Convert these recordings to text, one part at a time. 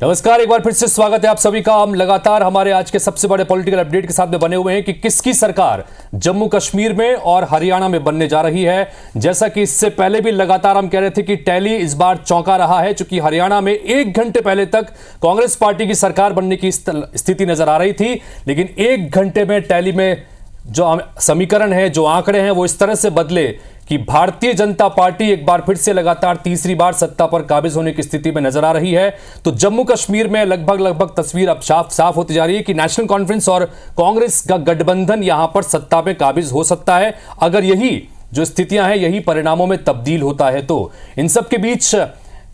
नमस्कार, एक बार फिर से स्वागत है आप सभी का। हम लगातार हमारे आज के सबसे बड़े पॉलिटिकल अपडेट के साथ में बने हुए हैं कि किसकी सरकार जम्मू कश्मीर में और हरियाणा में बनने जा रही है। जैसा कि इससे पहले भी लगातार हम कह रहे थे कि टैली इस बार चौंका रहा है, चूंकि हरियाणा में 1 घंटे पहले तक कांग्रेस पार्टी की सरकार बनने की स्थिति नजर आ रही थी, लेकिन 1 घंटे में टैली में जो समीकरण है, जो आंकड़े हैं, वो इस तरह से बदले कि भारतीय जनता पार्टी एक बार फिर से लगातार तीसरी बार सत्ता पर काबिज होने की स्थिति में नजर आ रही है। तो जम्मू कश्मीर में लगभग तस्वीर अब साफ होती जा रही है कि नेशनल कॉन्फ्रेंस और कांग्रेस का गठबंधन यहां पर सत्ता में काबिज हो सकता है, अगर यही जो स्थितियां हैं यही परिणामों में तब्दील होता है। तो इन सब के बीच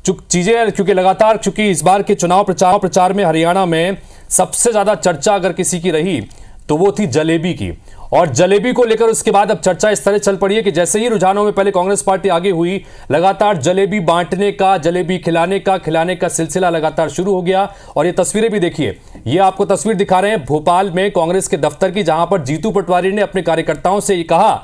चीजें क्योंकि इस बार के चुनाव प्रचार में हरियाणा में सबसे ज्यादा चर्चा अगर किसी की रही तो वो थी जलेबी की, और जलेबी को लेकर उसके बाद अब चर्चा इस तरह चल पड़ी है कि जैसे ही रुझानों में पहले कांग्रेस पार्टी आगे हुई, लगातार जलेबी बांटने का, जलेबी खिलाने का सिलसिला लगातार शुरू हो गया। और ये तस्वीरें भी देखिए, ये आपको तस्वीर दिखा रहे हैं भोपाल में कांग्रेस के दफ्तर की, जहां पर जीतू पटवारी ने अपने कार्यकर्ताओं से ये कहा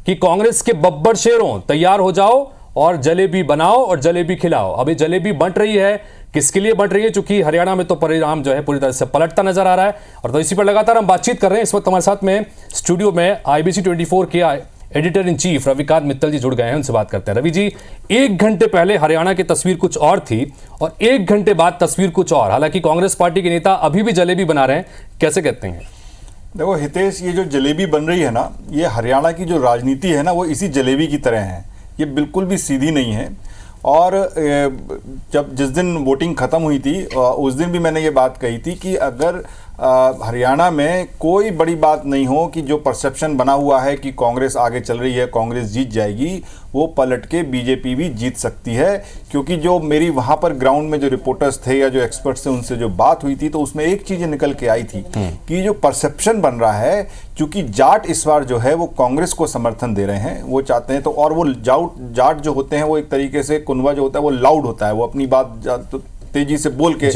कि कांग्रेस के बब्बर शेरों तैयार हो जाओ और जलेबी बनाओ और जलेबी खिलाओ। अभी जलेबी बंट रही है, किसके लिए बंट रही है, क्योंकि हरियाणा में तो परिणाम जो है पूरी तरह से पलटता नजर आ रहा है। और तो इसी पर लगातार हम बातचीत कर रहे हैं। इस वक्त हमारे साथ में स्टूडियो में IBC 24 के editor in chief Ravikant Mittal ji जुड़ गए हैं, उनसे बात करते हैं। रवि जी, 1 घंटे पहले हरियाणा की तस्वीर कुछ और थी और 1 घंटे बाद तस्वीर कुछ और। हालांकि कांग्रेस पार्टी के नेता अभी भी जलेबी बना रहे हैं, कैसे कहते हैं? देखो हितेश, ये जो जलेबी बन रही है ना, ये हरियाणा की जो राजनीति है ना, वो इसी जलेबी की तरह है। ये बिल्कुल भी सीधी नहीं है। और जिस दिन वोटिंग ख़त्म हुई थी उस दिन भी मैंने ये बात कही थी कि अगर हरियाणा में कोई बड़ी बात नहीं हो कि जो परसेप्शन बना हुआ है कि कांग्रेस आगे चल रही है, कांग्रेस जीत जाएगी, वो पलट के बीजेपी भी जीत सकती है। क्योंकि जो मेरी वहाँ पर ग्राउंड में जो रिपोर्टर्स थे या जो एक्सपर्ट्स थे, उनसे जो बात हुई थी, तो उसमें एक चीज़ निकल के आई थी कि जो परसेप्शन बन रहा है, क्योंकि जाट इस बार जो है वो कांग्रेस को समर्थन दे रहे हैं, वो चाहते हैं। तो और वो जाट जो होते हैं वो एक तरीके से कुनवा जो होता है वो लाउड होता है, वो अपनी बात तेजी से बोल के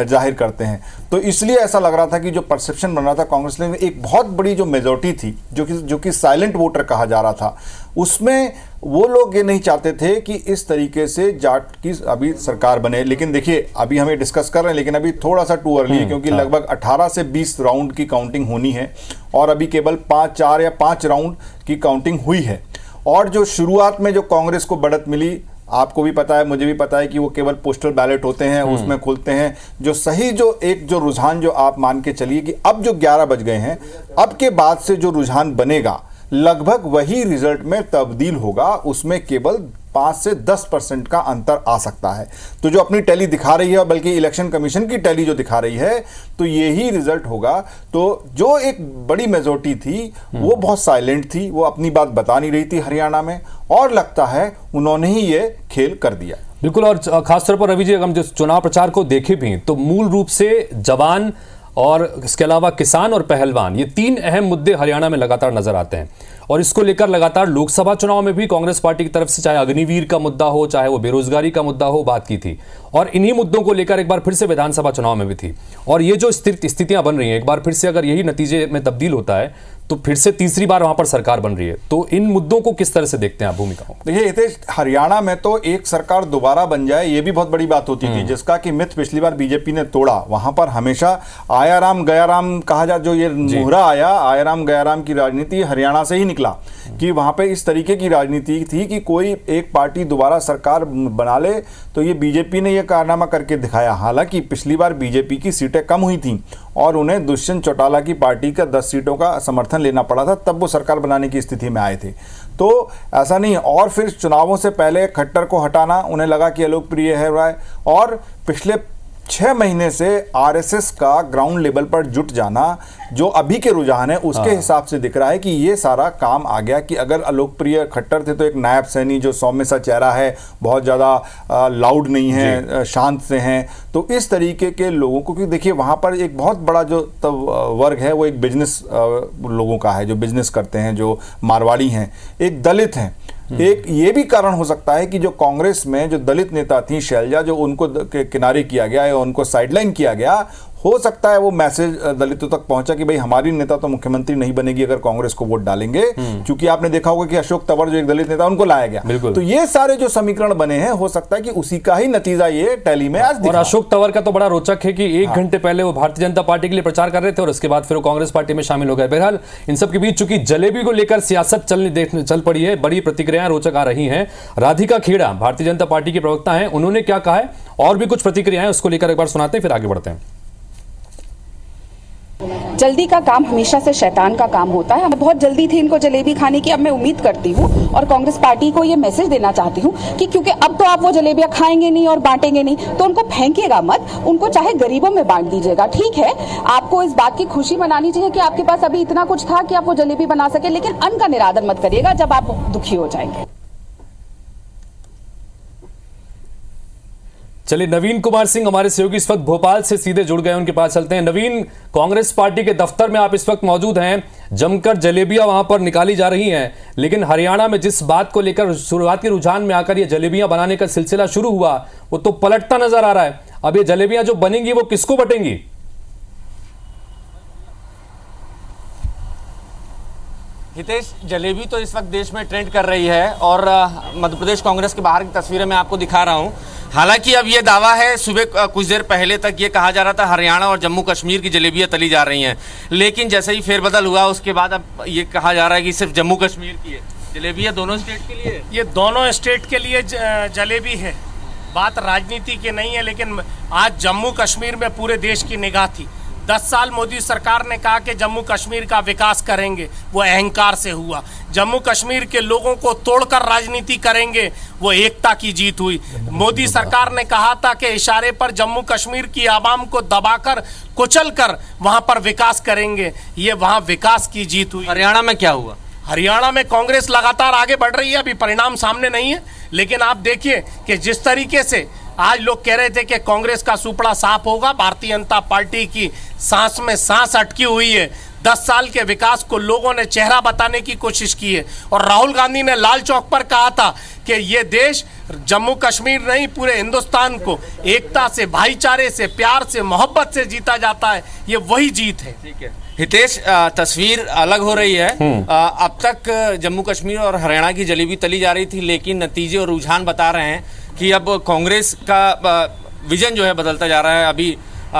जाहिर करते हैं। तो इसलिए ऐसा लग रहा था कि जो परसेप्शन बन रहा था कांग्रेस में, एक बहुत बड़ी जो मेजॉरिटी थी, जो कि साइलेंट वोटर कहा जा रहा था, उसमें वो लोग ये नहीं चाहते थे कि इस तरीके से जाट की अभी सरकार बने। लेकिन देखिए, अभी हमें डिस्कस कर रहे हैं, लेकिन अभी थोड़ा सा टू अर्ली है, क्योंकि लगभग 18 से 20 राउंड की काउंटिंग होनी है और अभी केवल 4 या 5 राउंड की काउंटिंग हुई है। और जो शुरुआत में जो कांग्रेस को बढ़त मिली, आपको भी पता है, मुझे भी पता है कि वो केवल पोस्टल बैलेट होते हैं, उसमें खुलते हैं। जो सही जो रुझान जो आप मान के चलिए कि अब जो 11 बज गए हैं, अब के बाद से जो रुझान बनेगा लगभग वही रिजल्ट में तब्दील होगा। उसमें केवल 5 से 10% का अंतर आ सकता है। तो जो अपनी टैली दिखा रही है, बल्कि इलेक्शन कमीशन की टैली जो दिखा रही है, तो यही रिजल्ट होगा। तो जो एक बड़ी मेजॉरिटी थी वो बहुत साइलेंट थी, वो अपनी बात बता नहीं रही थी हरियाणा में, और लगता है उन्होंने ही ये खेल कर दिया। बिल्कुल। और खासतौर पर रवि जी, अगर हम जो चुनाव प्रचार को देखें भी तो मूल रूप से जवान और इसके अलावा किसान और पहलवान, ये 3 अहम मुद्दे हरियाणा में लगातार नजर आते हैं। और इसको लेकर लगातार लोकसभा चुनाव में भी कांग्रेस पार्टी की तरफ से चाहे अग्निवीर का मुद्दा हो, चाहे वो बेरोजगारी का मुद्दा हो, बात की थी। और इन्हीं मुद्दों को लेकर एक बार फिर से विधानसभा चुनाव में भी थी। और ये जो स्थितियां बन रही हैं, एक बार फिर से अगर यही नतीजे में तब्दील होता है तो फिर से तीसरी बार वहां पर सरकार बन रही है। तो इन मुद्दों को किस तरह से देखते हैं आप, भूमिका? देखिए हितेश, हरियाणा में तो एक सरकार दोबारा बन जाए, ये भी बहुत बड़ी बात होती थी, जिसका कि मिथ पिछली बार बीजेपी ने तोड़ा। वहां पर हमेशा आया राम गया राम कहा जा, जो ये मुहरा आया राम गया राम की राजनीति हरियाणा से ही निकला। कि वहां पे इस तरीके की राजनीति थी कि कोई एक पार्टी दोबारा सरकार बना ले, तो ये बीजेपी ने ये कारनामा करके दिखाया। हालांकि पिछली बार बीजेपी की सीटें कम हुई थी और उन्हें दुष्यंत चौटाला की पार्टी का 10 सीटों का समर्थन लेना पड़ा था, तब वो सरकार बनाने की स्थिति में आए थे। तो ऐसा नहीं। और फिर चुनावों से पहले खट्टर को हटाना, उन्हें लगा कि अलोकप्रिय है राय, और पिछले 6 महीने से आरएसएस का ग्राउंड लेवल पर जुट जाना, जो अभी के रुझान है उसके हिसाब से दिख रहा है कि ये सारा काम आ गया। कि अगर अलोकप्रिय खट्टर थे तो एक नायब सैनी जो सौम्य सा चेहरा है, बहुत ज़्यादा लाउड नहीं है, शांत से हैं, तो इस तरीके के लोगों को, क्योंकि देखिए वहाँ पर एक बहुत बड़ा जो वर्ग है वो एक बिजनेस लोगों का है, जो बिजनेस करते हैं, जो मारवाड़ी हैं, एक दलित हैं। एक ये भी कारण हो सकता है कि जो कांग्रेस में जो दलित नेता थी शैलजा, जो उनको किनारे किया गया या उनको साइडलाइन किया गया, हो सकता है वो मैसेज दलितों तक पहुंचा कि भाई हमारी नेता तो मुख्यमंत्री नहीं बनेगी अगर कांग्रेस को वोट डालेंगे, क्योंकि आपने देखा होगा कि अशोक तंवर जो एक दलित नेता उनको लाया गया। तो ये सारे जो समीकरण बने हैं, हो सकता है कि उसी का ही नतीजा ये टैली में आज दिखा। और अशोक तंवर का तो बड़ा रोचक है कि 1 घंटे पहले वो भारतीय जनता पार्टी के लिए प्रचार कर रहे थे और उसके बाद फिर वो कांग्रेस पार्टी में शामिल हो गए। बहरहाल इन सब के बीच चूंकि जलेबी को लेकर सियासत चल पड़ी है, बड़ी प्रतिक्रियाएं रोचक आ रही हैं। राधिका खेड़ा भारतीय जनता पार्टी के प्रवक्ता हैं, उन्होंने क्या कहा है और भी कुछ प्रतिक्रियाएं उसको लेकर एक बार सुनाते हैं, फिर आगे बढ़ते हैं। जल्दी का काम हमेशा से शैतान का काम होता है। बहुत जल्दी थी इनको जलेबी खाने की। अब मैं उम्मीद करती हूँ और कांग्रेस पार्टी को ये मैसेज देना चाहती हूँ कि क्योंकि अब तो आप वो जलेबियां खाएंगे नहीं और बांटेंगे नहीं, तो उनको फेंकिएगा मत, उनको चाहे गरीबों में बांट दीजिएगा। ठीक है, आपको इस बात की खुशी मनानी चाहिए कि आपके पास अभी इतना कुछ था कि आप वो जलेबी बना सके, लेकिन अन्न का निरादन मत करिएगा जब आप दुखी हो जाएंगे। चलिए, नवीन कुमार सिंह हमारे सहयोगी इस वक्त भोपाल से सीधे जुड़ गए, उनके पास चलते हैं। नवीन, कांग्रेस पार्टी के दफ्तर में आप इस वक्त मौजूद हैं, जमकर जलेबियां वहां पर निकाली जा रही हैं, लेकिन हरियाणा में जिस बात को लेकर शुरुआत के रुझान में आकर ये जलेबियां बनाने का सिलसिला शुरू हुआ, वो तो पलटता नजर आ रहा है। अब ये जलेबियां जो बनेंगी वो किसको बटेंगी? हितेश, जलेबी तो इस वक्त देश में ट्रेंड कर रही है और मध्य प्रदेश कांग्रेस के बाहर की तस्वीरें मैं आपको दिखा रहा हूं। हालांकि अब ये दावा है, सुबह कुछ देर पहले तक ये कहा जा रहा था हरियाणा और जम्मू कश्मीर की जलेबियां तली जा रही हैं, लेकिन जैसे ही फेरबदल हुआ उसके बाद अब ये कहा जा रहा है कि सिर्फ जम्मू कश्मीर की है जलेबियां। दोनों स्टेट के लिए, ये दोनों स्टेट के लिए जलेबी है। बात राजनीति की नहीं है, लेकिन आज जम्मू कश्मीर में पूरे देश की निगाह थी। 10 साल मोदी सरकार ने कहा कि जम्मू कश्मीर का विकास करेंगे, वो अहंकार से हुआ। जम्मू कश्मीर के लोगों को तोड़कर राजनीति करेंगे, वो एकता की जीत हुई। मोदी सरकार ने कहा था कि इशारे पर जम्मू कश्मीर की आवाम को दबाकर कुचलकर वहां पर विकास करेंगे, ये वहां विकास की जीत हुई। हरियाणा में क्या हुआ? हरियाणा में कांग्रेस लगातार आगे बढ़ रही है, अभी परिणाम सामने नहीं है, लेकिन आप देखिए कि जिस तरीके से आज लोग कह रहे थे कि कांग्रेस का सुपड़ा साफ होगा, भारतीय जनता पार्टी की सांस में सांस अटकी हुई है। 10 साल के विकास को लोगों ने चेहरा बताने की कोशिश की है और राहुल गांधी ने लाल चौक पर कहा था कि ये देश जम्मू कश्मीर नहीं, पूरे हिंदुस्तान को एकता से, भाईचारे से, प्यार से, मोहब्बत से जीता जाता है। ये वही जीत है। ठीक है हितेश, तस्वीर अलग हो रही है। अब तक जम्मू कश्मीर और हरियाणा की जलेबी तली जा रही थी, लेकिन नतीजे और रुझान बता रहे हैं कि अब कांग्रेस का विजन जो है बदलता जा रहा है। अभी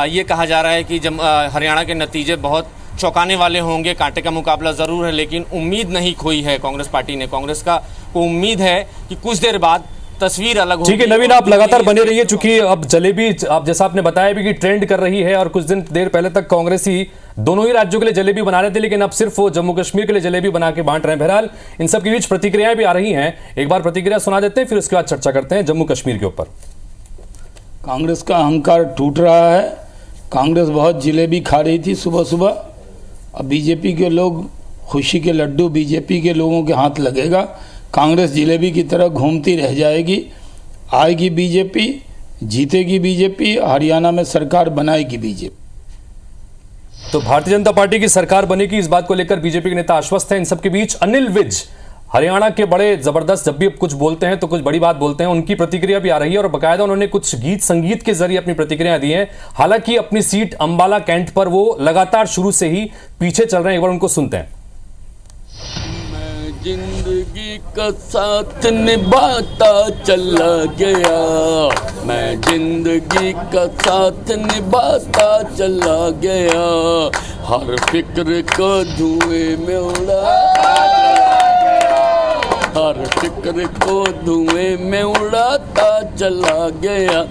ये कहा जा रहा है कि हरियाणा के नतीजे बहुत चौंकाने वाले होंगे, कांटे का मुकाबला ज़रूर है, लेकिन उम्मीद नहीं खोई है कांग्रेस पार्टी ने। कांग्रेस का को उम्मीद है कि कुछ देर बाद तस्वीर अलग होगी। ठीक है नवीन, आप लगातार बने रहिए, चूंकि अब जलेबी आप जैसा आपने बताया भी कि ट्रेंड कर रही है और कुछ दिन देर पहले तक कांग्रेस ही दोनों ही राज्यों के लिए जलेबी बना रहे थे, लेकिन अब सिर्फ वो जम्मू कश्मीर के लिए जलेबी बना के बांट रहे हैं। बहरहाल इन सब के बीच प्रतिक्रियाएं भी आ रही हैं, एक बार प्रतिक्रिया सुना देते हैं, फिर उसके बाद चर्चा करते हैं जम्मू कश्मीर के ऊपर। कांग्रेस का अहंकार टूट रहा है। कांग्रेस बहुत जलेबी खा रही थी सुबह सुबह, अब बीजेपी के लोग खुशी के लड्डू बीजेपी के लोगों के हाथ लगेगा। कांग्रेस जलेबी की तरह घूमती रह जाएगी। आएगी बीजेपी, जीतेगी बीजेपी, हरियाणा में सरकार बनाएगी बीजेपी। तो भारतीय जनता पार्टी की सरकार बनेगी, इस बात को लेकर बीजेपी के नेता आश्वस्त हैं। इन सबके बीच अनिल विज हरियाणा के बड़े जबरदस्त, जब भी कुछ बोलते हैं तो कुछ बड़ी बात बोलते हैं, उनकी प्रतिक्रिया भी आ रही है और बाकायदा उन्होंने कुछ गीत संगीत के जरिए अपनी प्रतिक्रिया दी है। हालांकि अपनी सीट अंबाला कैंट पर वो लगातार शुरू से ही पीछे चल रहे हैं, एक बार उनको सुनते हैं। जिंदगी का साथ निभाता चला गया, मैं जिंदगी का साथ निभाता चला गया, हर फिक्र को धुएं में उड़ा, हर फिक्र को धुएं में उड़ाता चला गया।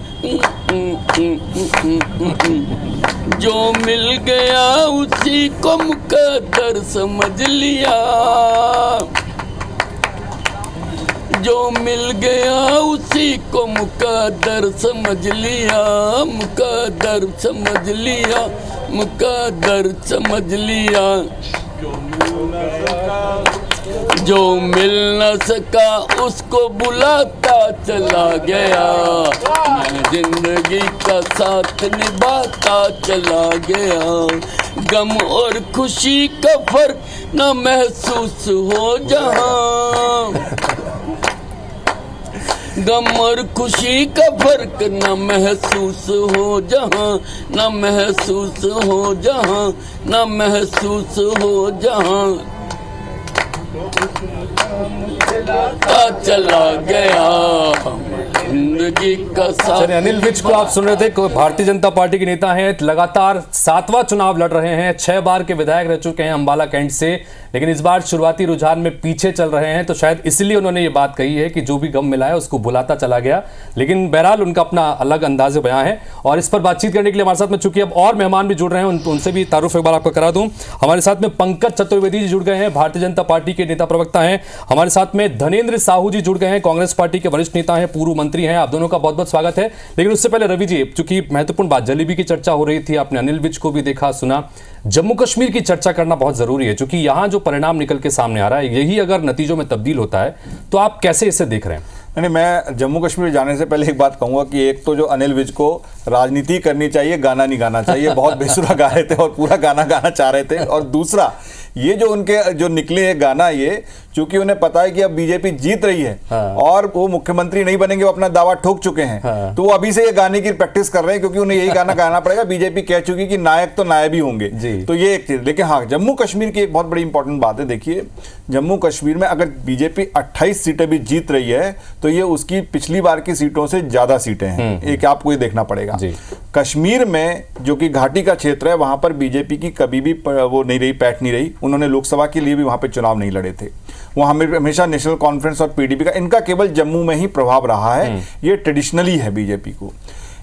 जो मिल गया उसी को मुकद्दर समझ लिया, जो मिल गया उसी को मुकद्दर समझ लिया, मुकद्दर समझ लिया, मुकद्दर समझ लिया। जो मिल न सका उसको बुलाता चला गया, मैं जिंदगी का साथ निभाता चला गया, गम और खुशी का फर्क न महसूस हो जहां, गम और खुशी का फर्क न महसूस हो जहां, न महसूस हो जहां, न महसूस हो जहां, चला गया जिंदगी का साथ। अनिल विज को आप सुन रहे थे, भारतीय जनता पार्टी के नेता हैं, लगातार 7वां चुनाव लड़ रहे हैं, 6 बार के विधायक रह चुके हैं अंबाला कैंट से, लेकिन इस बार शुरुआती रुझान में पीछे चल रहे हैं। तो शायद इसलिए उन्होंने ये बात कही है कि जो भी गम मिला है उसको भुलाता चला गया। लेकिन बहरहाल उनका अपना अलग अंदाज बयां है। और इस पर बातचीत करने के लिए हमारे साथ में चूंकि अब और मेहमान भी जुड़ रहे हैं, उनसे भी तारुफ एक बार आपको करा दूं। हमारे साथ में पंकज चतुर्वेदी जी जुड़ गए हैं, भारतीय जनता पार्टी के नेता प्रवक्ता हैं। हमारे साथ में धनेंद्र साहू जी जुड़ गए हैं, कांग्रेस पार्टी के वरिष्ठ नेता हैं, पूर्व मंत्री हैं। आप दोनों का बहुत बहुत स्वागत है। लेकिन उससे पहले रवि जी, चूंकि महत्वपूर्ण बात जलेबी की चर्चा हो रही थी, आपने अनिल विज को भी देखा सुना, जम्मू कश्मीर की चर्चा करना बहुत जरूरी है, क्योंकि यहां जो परिणाम निकल के सामने आ रहा है, यही अगर नतीजों में तब्दील होता है तो आप कैसे इसे देख रहे हैं? नहीं, मैं जम्मू कश्मीर जाने से पहले एक बात कहूंगा कि एक तो जो अनिल विज को राजनीति करनी चाहिए, गाना नहीं गाना चाहिए। बहुत बेसुरा गा रहे थे और पूरा गाना गाना चाह रहे थे। और दूसरा, ये जो उनके जो निकले हैं गाना, ये चूंकि उन्हें पता है कि अब बीजेपी जीत रही है और वो मुख्यमंत्री नहीं बनेंगे, वो अपना दावा ठोक चुके हैं, तो वो अभी से ये गाने की प्रैक्टिस कर रहे हैं, क्योंकि उन्हें यही गाना गाना पड़ेगा। बीजेपी कह चुकी कि नायक तो नायब ही होंगे, तो ये एक चीज। लेकिन हाँ, जम्मू कश्मीर की एक बहुत बड़ी इंपॉर्टेंट बात है। देखिए, जम्मू कश्मीर में अगर बीजेपी 28 सीटें भी जीत रही है तो ये उसकी पिछली बार की सीटों से ज्यादा सीटें हैं। एक आपको ये देखना पड़ेगा। कश्मीर में जो कि घाटी का क्षेत्र है, वहां पर बीजेपी की कभी भी वो नहीं रही, पैठ नहीं रही। उन्होंने लोकसभा के लिए भी वहां पे चुनाव नहीं लड़े थे। वो हमेशा नेशनल कॉन्फ्रेंस और पीडीपी का, इनका केवल जम्मू में ही प्रभाव रहा है। ये ट्रेडिशनली है बीजेपी को।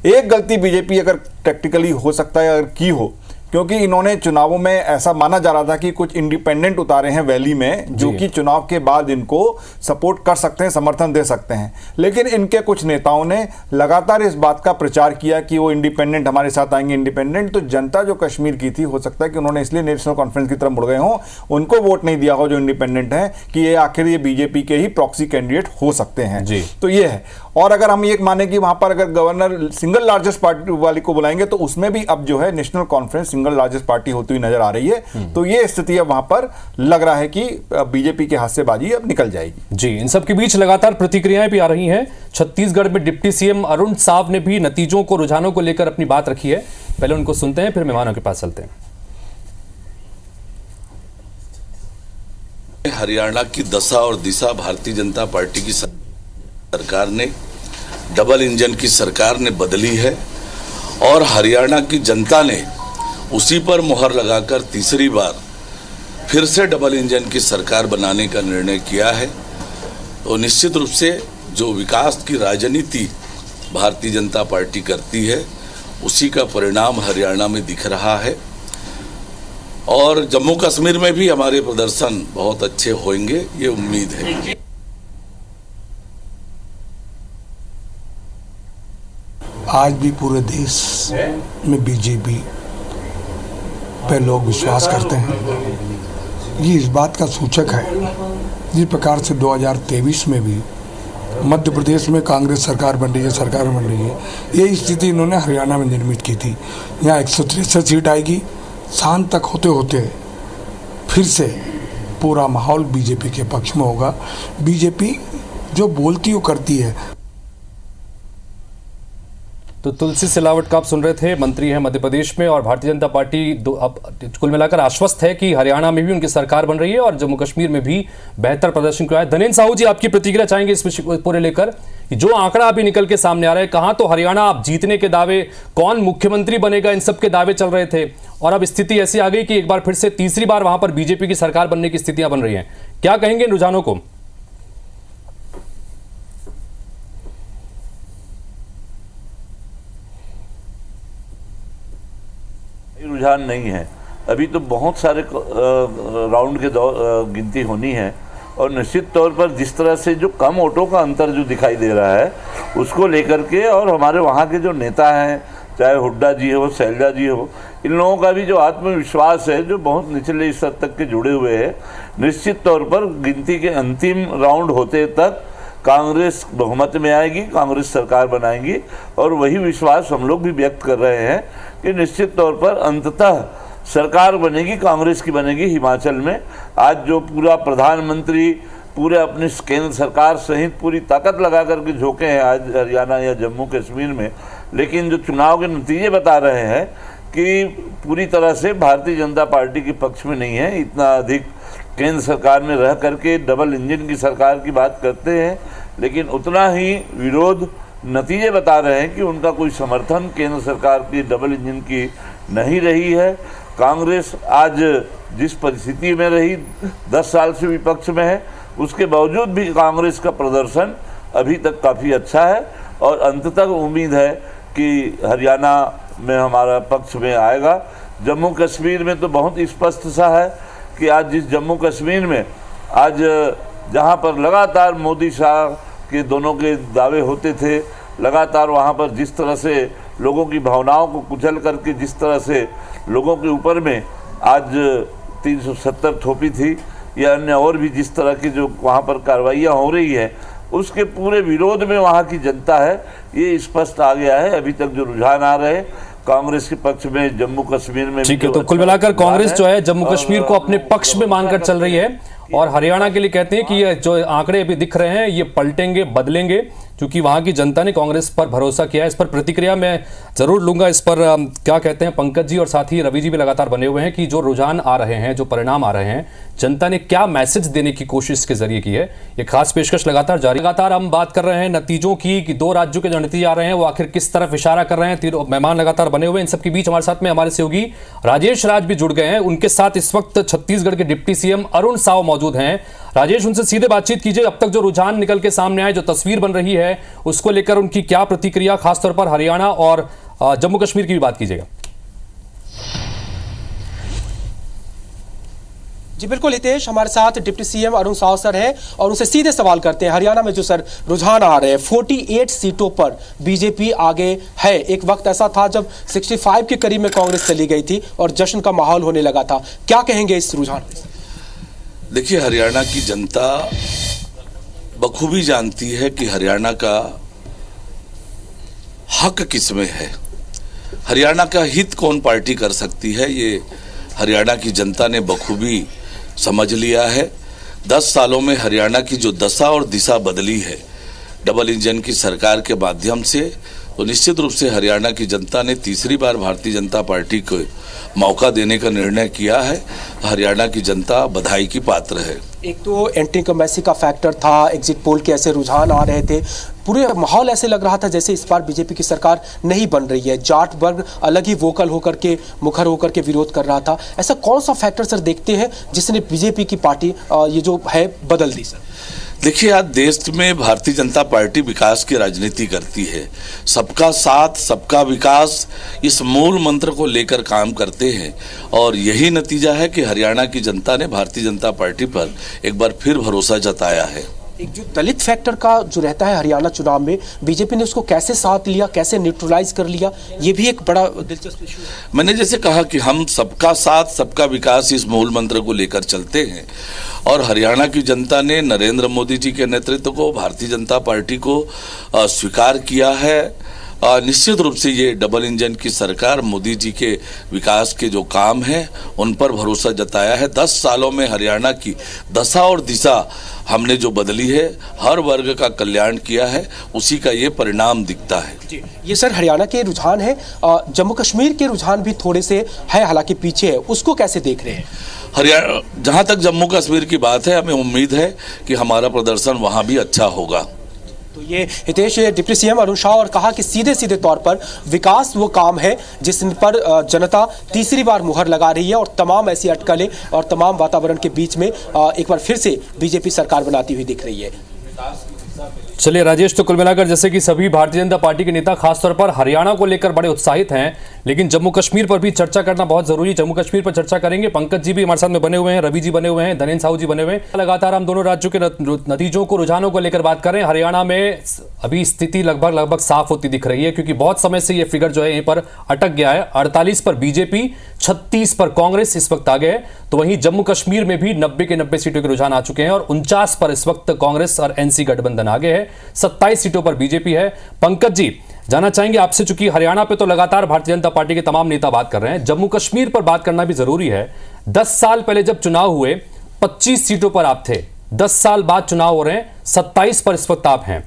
एक गलती बीजेपी अगर टैक्टिकली हो सकता है अगर की हो, क्योंकि इन्होंने चुनावों में ऐसा माना जा रहा था कि कुछ इंडिपेंडेंट उतारे हैं वैली में, जो कि चुनाव के बाद इनको सपोर्ट कर सकते हैं, समर्थन दे सकते हैं। लेकिन इनके कुछ नेताओं ने लगातार इस बात का प्रचार किया कि वो इंडिपेंडेंट हमारे साथ आएंगे, इंडिपेंडेंट। तो जनता जो कश्मीर की थी, हो सकता है कि उन्होंने इसलिए नेशनल कॉन्फ्रेंस की तरफ मुड़ गए हों, उनको वोट नहीं दिया हो जो इंडिपेंडेंट है, कि ये आखिर ये बीजेपी के ही प्रॉक्सी कैंडिडेट हो सकते हैं। तो ये है। और अगर हम ये माने कि वहां पर अगर गवर्नर सिंगल लार्जेस्ट पार्टी वाली को बुलाएंगे, तो उसमें भी अब जो है national conference single largest party होती हुई नजर आ रही है। तो ये स्थिति अब वहां पर लग रहा है कि बीजेपी के हाथ से बाजी अब निकल जाएगी। जी, इन सब के बीच लगातार प्रतिक्रियाएं भी आ रही हैं। छत्तीसगढ़ में डिप्टी सीएम अरुण साव ने भी नतीजों को, रुझानों को लेकर अपनी बात रखी है। पहले उनको सुनते हैं, फिर मेहमानों के पास चलते हैं। हरियाणा की दशा और दिशा भारतीय जनता पार्टी की सरकार ने, डबल इंजन की सरकार ने बदली है और हरियाणा की जनता ने उसी पर मुहर लगाकर तीसरी बार फिर से डबल इंजन की सरकार बनाने का निर्णय किया है। तो निश्चित रूप से जो विकास की राजनीति भारतीय जनता पार्टी करती है, उसी का परिणाम हरियाणा में दिख रहा है। और जम्मू कश्मीर में भी हमारे प्रदर्शन बहुत अच्छे होंगे, ये उम्मीद है। आज भी पूरे देश में बीजेपी पे लोग विश्वास करते हैं। ये इस बात का सूचक है, जिस प्रकार से 2023 में भी मध्य प्रदेश में कांग्रेस सरकार बन रही है, यही स्थिति इन्होंने हरियाणा में निर्मित की थी। यहाँ 163 सीट आएगी, शाम तक होते होते फिर से पूरा माहौल बीजेपी के पक्ष में होगा। बीजेपी जो बोलती वो करती है। तो तुलसी सिलावट का आप सुन रहे थे, मंत्री हैं मध्य प्रदेश में, और भारतीय जनता पार्टी अब कुल मिलाकर आश्वस्त है कि हरियाणा में भी उनकी सरकार बन रही है और जम्मू कश्मीर में भी बेहतर प्रदर्शन किया है। धनेंद्र साहू जी, आपकी प्रतिक्रिया चाहेंगे इस पूरे लेकर? जो आंकड़ा अभी निकल के सामने आ रहा है, कहां तो हरियाणा आप जीतने के दावे, कौन मुख्यमंत्री बनेगा, इन सब के दावे चल रहे थे, और अब स्थिति ऐसी आ गई कि एक बार फिर से तीसरी बार वहां पर बीजेपी की सरकार बनने की स्थितियां बन रही हैं। क्या कहेंगे इन रुझानों को? रुझान नहीं है, अभी तो बहुत सारे राउंड के गिनती होनी है। और निश्चित तौर पर जिस तरह से जो कम वोटों का अंतर जो दिखाई दे रहा है, उसको लेकर के, और हमारे वहाँ के जो नेता हैं, चाहे हुड्डा जी हो, शैलजा जी हो, इन लोगों का भी जो आत्मविश्वास है, जो बहुत निचले स्तर तक के जुड़े हुए हैं, निश्चित तौर पर गिनती के अंतिम राउंड होते तक कांग्रेस बहुमत में आएगी, कांग्रेस सरकार बनाएगी। और वही विश्वास हम लोग भी व्यक्त कर रहे हैं कि निश्चित तौर पर अंततः सरकार बनेगी, कांग्रेस की बनेगी हिमाचल में। आज जो पूरा प्रधानमंत्री पूरे अपनी केंद्र सरकार सहित पूरी ताकत लगा करके झोंके हैं आज हरियाणा या जम्मू कश्मीर में, लेकिन जो चुनाव के नतीजे बता रहे हैं कि पूरी तरह से भारतीय जनता पार्टी के पक्ष में नहीं है। इतना अधिक केंद्र सरकार में रह करके डबल इंजन की सरकार की बात करते हैं, लेकिन उतना ही विरोध नतीजे बता रहे हैं कि उनका कोई समर्थन केंद्र सरकार की डबल इंजन की नहीं रही है। कांग्रेस आज जिस परिस्थिति में रही 10 साल से विपक्ष में है, उसके बावजूद भी कांग्रेस का प्रदर्शन अभी तक काफ़ी अच्छा है और अंत तक उम्मीद है कि हरियाणा में हमारा पक्ष में आएगा। जम्मू कश्मीर में तो बहुत स्पष्ट सा है कि आज जिस जम्मू कश्मीर में आज जहां पर लगातार मोदी शाह के दोनों के दावे होते थे, लगातार वहां पर जिस तरह से लोगों की भावनाओं को कुचल करके जिस तरह से लोगों के ऊपर में आज 370 थोपी थी या अन्य और भी जिस तरह की जो वहाँ पर कार्रवाइयाँ हो रही है, उसके पूरे विरोध में वहाँ की जनता है, ये स्पष्ट आ गया है। अभी तक जो रुझान आ रहे कांग्रेस के पक्ष में जम्मू कश्मीर में, ठीक है, तो कुल मिलाकर कांग्रेस जो है जम्मू कश्मीर को अपने पक्ष में मानकर चल रही है और हरियाणा के लिए कहते हैं कि ये जो आंकड़े अभी दिख रहे हैं ये पलटेंगे, बदलेंगे, क्योंकि वहां की जनता ने कांग्रेस पर भरोसा किया है। इस पर प्रतिक्रिया मैं जरूर लूंगा। इस पर क्या कहते हैं पंकज जी और साथ ही रवि जी भी लगातार बने हुए हैं कि जो रुझान आ रहे हैं, जो परिणाम आ रहे हैं, जनता ने क्या मैसेज देने की कोशिश के जरिए की है, ये खास पेशकश लगातार जारी। लगातार हम बात कर रहे हैं नतीजों की कि 2 राज्यों के जो नतीजे आ रहे हैं वो आखिर किस तरफ इशारा कर रहे हैं। मेहमान लगातार बने हुए हैं। इन सबके बीच हमारे साथ में हमारे सहयोगी राजेश राज भी जुड़ गए हैं। उनके साथ इस वक्त छत्तीसगढ़ के डिप्टी सीएम अरुण साव मौजूद हैं। राजेश, उनसे सीधे बातचीत कीजिए। अब तक जो रुझान निकल के सामने आए, जो तस्वीर बन रही है, उसको लेकर उनकी क्या प्रतिक्रिया, खासतौर पर हरियाणा और जम्मू कश्मीर की भी बात कीजिएगा। जी बिल्कुल हितेश, हमारे साथ deputy CM Arun Sao sir है और उनसे सीधे सवाल करते हैं। हरियाणा में जो सर रुझान आ रहे हैं, 48 सीटों पर बीजेपी आगे है। एक वक्त ऐसा था जब 65 के करीब में कांग्रेस चली गई थी और जश्न का माहौल होने लगा था। क्या कहेंगे इस रुझान? देखिए, हरियाणा की जनता बखूबी जानती है कि हरियाणा का हक किसमें है, हरियाणा का हित कौन पार्टी कर सकती है, ये हरियाणा की जनता ने बखूबी समझ लिया है। 10 सालों में हरियाणा की जो दशा और दिशा बदली है डबल इंजन की सरकार के माध्यम से, तो निश्चित रूप से हरियाणा की जनता ने तीसरी बार भारतीय जनता पार्टी को मौका देने का निर्णय किया है। हरियाणा की जनता बधाई की पात्र है। एक तो एंटी इनकम्बेंसी का फैक्टर था, एग्जिट पोल के ऐसे रुझान आ रहे थे, पूरे माहौल ऐसे लग रहा था जैसे इस बार बीजेपी की सरकार नहीं बन रही है। जाट वर्ग अलग ही वोकल होकर के, मुखर होकर के विरोध कर रहा था। ऐसा कौन सा फैक्टर सर देखते हैं जिसने बीजेपी की पार्टी ये जो है बदल दी? सर देखिए, आज देश में भारतीय जनता पार्टी विकास की राजनीति करती है। सबका साथ, सबका विकास, इस मूल मंत्र को लेकर काम करते हैं और यही नतीजा है कि हरियाणा की जनता ने भारतीय जनता पार्टी पर एक बार फिर भरोसा जताया है। एक जो दलित फैक्टर का जो रहता है हरियाणा चुनाव में, बीजेपी ने उसको कैसे साथ लिया, कैसे न्यूट्रलाइज कर लिया, ये भी एक बड़ा दिलचस्प इशू है। मैंने जैसे कहा कि हम सबका साथ, सबका विकास, इस मूल मंत्र को लेकर चलते हैं और हरियाणा की जनता ने नरेंद्र मोदी जी के नेतृत्व को, भारतीय जनता पार्टी को स्वीकार किया है। निश्चित रूप से ये डबल इंजन की सरकार, मोदी जी के विकास के जो काम हैं उन पर भरोसा जताया है। 10 सालों में हरियाणा की दशा और दिशा हमने जो बदली है, हर वर्ग का कल्याण किया है, उसी का ये परिणाम दिखता है। जी, ये सर हरियाणा के रुझान है। जम्मू कश्मीर के रुझान भी थोड़े से है, हालांकि पीछे है, उसको कैसे देख रहे हैं? हरियाणा, जहाँ तक जम्मू कश्मीर की बात है, हमें उम्मीद है कि हमारा प्रदर्शन वहाँ भी अच्छा होगा। तो ये हितेश, डिप्टी सीएम अरुण साव और कहा कि सीधे सीधे तौर पर विकास वो काम है जिस पर जनता तीसरी बार मुहर लगा रही है और तमाम ऐसी अटकलें और तमाम वातावरण के बीच में एक बार फिर से बीजेपी सरकार बनाती हुई दिख रही है। चलिए राजेश, तो कुल मिलाकर जैसे कि सभी भारतीय जनता पार्टी के नेता खासतौर पर हरियाणा को लेकर बड़े उत्साहित हैं, लेकिन जम्मू कश्मीर पर भी चर्चा करना बहुत जरूरी है। जम्मू कश्मीर पर चर्चा करेंगे। पंकज जी भी हमारे साथ में बने हुए हैं, रवि जी बने हुए हैं, धनेन्द्र साहू जी बने हुए हैं। लगातार हम दोनों राज्यों के नतीजों को, रुझानों को लेकर बात कर रहे हैं। हरियाणा में अभी स्थिति लगभग साफ होती दिख रही है, क्योंकि बहुत समय से ये फिगर जो है यहीं पर अटक गया है। 48 पर बीजेपी, 36 पर कांग्रेस इस वक्त आ गए। तो वहीं जम्मू कश्मीर में भी 90 के 90 सीटों के रुझान आ चुके हैं और 49 पर इस वक्त कांग्रेस और एनसी गठबंधन आगे है। 27 सीटों पर बीजेपी है। पंकज जी, जानना चाहेंगे आपसे, चूंकि हरियाणा पे तो लगातार भारतीय जनता पार्टी के तमाम नेता बात कर रहे हैं, जम्मू कश्मीर पर बात करना भी जरूरी है। 10 साल पहले जब चुनाव हुए 25 सीटों पर आप थे, 10 साल बाद चुनाव हो रहे हैं, 27 पर इस वक्त आप हैं,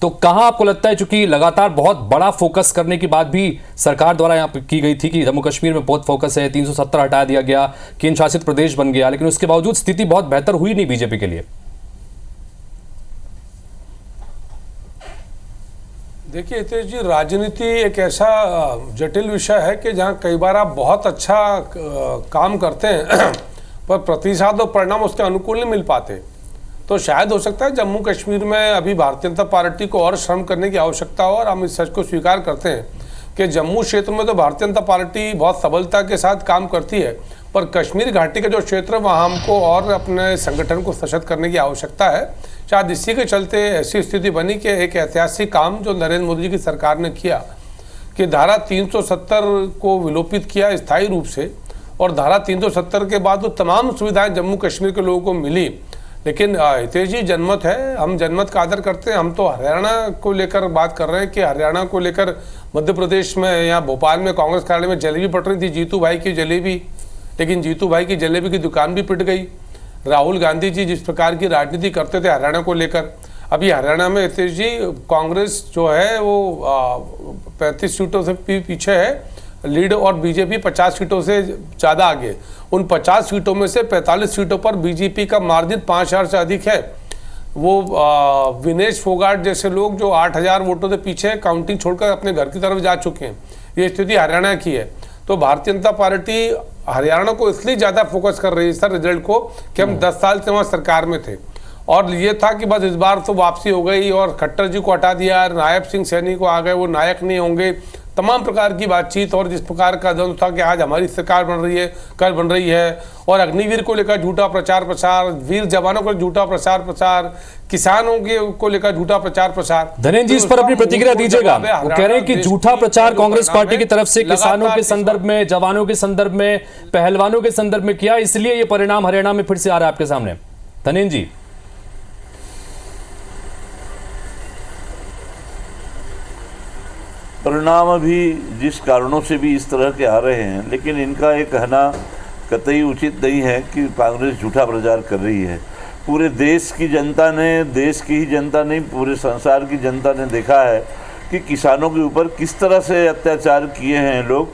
तो कहां आपको लगता है, चूंकि लगातार बहुत बड़ा फोकस करने की बात भी सरकार द्वारा यहां पर की गई थी कि जम्मू कश्मीर में बहुत फोकस है, 370 हटा दिया गया, केंद्र शासित प्रदेश बन गया, लेकिन उसके बावजूद स्थिति बहुत बेहतर हुई नहीं बीजेपी के लिए। देखिए हितेश जी, राजनीति एक ऐसा जटिल विषय है कि जहां कई बार आप बहुत अच्छा काम करते हैं पर प्रतिसाद और परिणाम उसके अनुकूल नहीं मिल पाते। तो शायद हो सकता है जम्मू कश्मीर में अभी भारतीय जनता पार्टी को और श्रम करने की आवश्यकता हो, और हम इस सच को स्वीकार करते हैं कि जम्मू क्षेत्र में तो भारतीय जनता पार्टी बहुत सबलता के साथ काम करती है, पर कश्मीर घाटी का जो क्षेत्र है वहाँ हमको और अपने संगठन को सशक्त करने की आवश्यकता है। शायद इसी के चलते ऐसी स्थिति बनी कि एक ऐतिहासिक काम जो नरेंद्र मोदी जी की सरकार ने किया कि धारा 370 को विलोपित किया स्थायी रूप से, और धारा 370 के बाद वो तमाम सुविधाएं जम्मू कश्मीर के लोगों को मिली। लेकिन हितेश जी, जनमत है, हम जनमत का आदर करते हैं। हम तो हरियाणा को लेकर बात कर रहे हैं कि हरियाणा को लेकर मध्य प्रदेश में या भोपाल में कांग्रेस कार्यालय में जलेबी पट रही थी, जीतू भाई की जलेबी, लेकिन जीतू भाई की जलेबी की दुकान भी पिट गई। राहुल गांधी जी जिस प्रकार की राजनीति करते थे हरियाणा को लेकर, अभी हरियाणा में हितेश जी कांग्रेस जो है वो 35 सीटों से पीछे है लीड, और बीजेपी 50 सीटों से ज़्यादा आगे। उन 50 सीटों में से 45 सीटों पर बीजेपी का मार्जिन 5000 से अधिक है। वो विनेश फोगाट जैसे लोग जो 8000 वोटों से पीछे काउंटिंग छोड़कर अपने घर की तरफ जा चुके हैं। ये स्थिति हरियाणा की है। तो भारतीय जनता पार्टी हरियाणा को इसलिए ज़्यादा फोकस कर रही है सर रिजल्ट को कि हम 10 साल से वहाँ सरकार में थे, और ये था कि बस इस बार तो वापसी हो गई और खट्टर जी को हटा दिया, नायब सिंह सैनी को आ गए, वो नायक नहीं होंगे, तमाम प्रकार की बातचीत और जिस प्रकार का द्वंद्व था कि आज हमारी सरकार बन रही है, कल बन रही है, और अग्निवीर को लेकर झूठा प्रचार प्रसार, वीर जवानों को झूठा प्रचार प्रसार, किसानों के को लेकर झूठा प्रचार प्रसार। धनेंद्र जी, इस पर अपनी प्रतिक्रिया दीजिएगा। वो कह रहे हैं कि झूठा प्रचार कांग्रेस पार्टी की तरफ से किसानों के संदर्भ में, जवानों के संदर्भ में, पहलवानों के संदर्भ में किया, इसलिए ये परिणाम हरियाणा में फिर से आ रहा है आपके सामने। धनेंद्र जी, परिणाम अभी जिस कारणों से भी इस तरह के आ रहे हैं, लेकिन इनका ये कहना कतई उचित नहीं है कि कांग्रेस झूठा प्रचार कर रही है। पूरे देश की जनता ने, देश की ही जनता नहीं पूरे संसार की जनता ने देखा है कि किसानों के ऊपर किस तरह से अत्याचार किए हैं लोग।